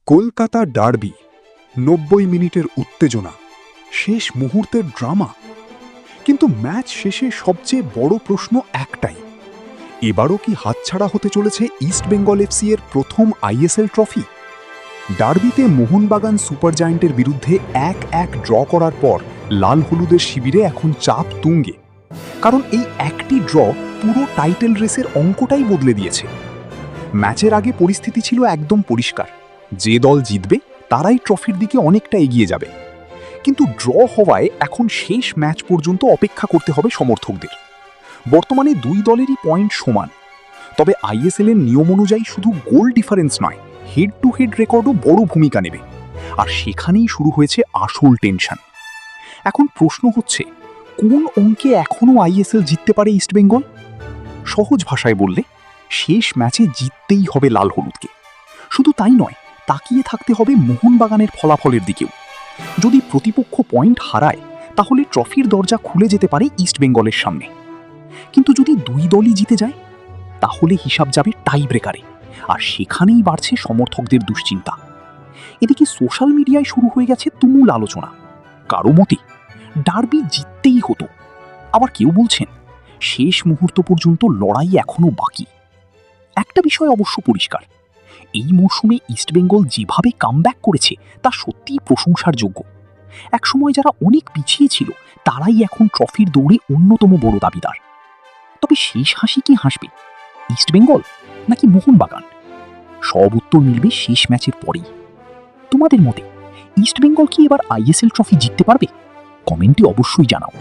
Kolkata derby, ৯০ মিনিটের উত্তেজনা, শেষ মুহূর্তের ড্রামা। কিন্তু ম্যাচ শেষে সবচেয়ে বড় প্রশ্ন একটাই, এবারও কি হাতছাড়া হতে চলেছে ইস্টবেঙ্গল এফসি এর প্রথম আইএসএল ট্রফি? ডার্বিতে মোহনবাগান সুপার জায়ান্টের বিরুদ্ধে ১-১ ড্র করার পর লাল হলুদের শিবিরে এখন চাপ তুঙ্গে। কারণ এই একটি ড্র পুরো টাইটেল রেসের অঙ্কটাই বদলে দিয়েছে। ম্যাচের আগে পরিস্থিতি ছিল একদম পরিষ্কার, যে দল জিতবে তারাই ট্রফির দিকে অনেকটা এগিয়ে যাবে। কিন্তু ড্র হওয়ায় এখন শেষ ম্যাচ পর্যন্ত অপেক্ষা করতে হবে সমর্থকদের। বর্তমানে দুই দলেরই পয়েন্ট সমান, তবে আইএসএল এর নিয়ম অনুযায়ী শুধু গোল ডিফারেন্স নয়, হেড টু হেড রেকর্ডও বড় ভূমিকা নেবে। আর সেখানেই শুরু হয়েছে আসল টেনশন। এখন প্রশ্ন হচ্ছে, কোন অঙ্কে এখনও আইএসএল জিততে পারে ইস্টবেঙ্গল? সহজ ভাষায় বললে, শেষ ম্যাচে জিততেই হবে লাল হলুদকে। শুধু তাই নয়, তাকিয়ে থাকতে হবে মোহনবাগানের ফলাফলের দিকেও। যদি প্রতিপক্ষ পয়েন্ট হারায়, তাহলে ট্রফির দরজা খুলে যেতে পারে ইস্টবেঙ্গলের সামনে। কিন্তু যদি দুই দলই জিতে যায়, তাহলে হিসাব যাবে টাই ব্রেকারে, আর সেখানেই বাড়ছে সমর্থকদের দুশ্চিন্তা। এদিকে সোশ্যাল মিডিয়ায় শুরু হয়ে গেছে তুমুল আলোচনা। কারো মতে ডার্বি জিততেই হতো, আবার কেউ বলছেন শেষ মুহূর্ত পর্যন্ত লড়াই এখনো বাকি। একটা বিষয় অবশ্য পরিষ্কার, এই মরশুমে ইস্টবেঙ্গল যেভাবে কামব্যাক করেছে তা সত্যিই প্রশংসার যোগ্য। একসময় যারা অনেক পিছিয়ে ছিল, তারাই এখন ট্রফির দৌড়ে অন্যতম বড় দাবিদার। তবে শেষ হাসি কি হাসবে, ইস্টবেঙ্গল নাকি মোহনবাগান? সব উত্তর মিলবে শেষ ম্যাচের পরেই। তোমাদের মতে ইস্টবেঙ্গল কি এবার আইএসএল ট্রফি জিততে পারবে? কমেন্টে অবশ্যই জানাও।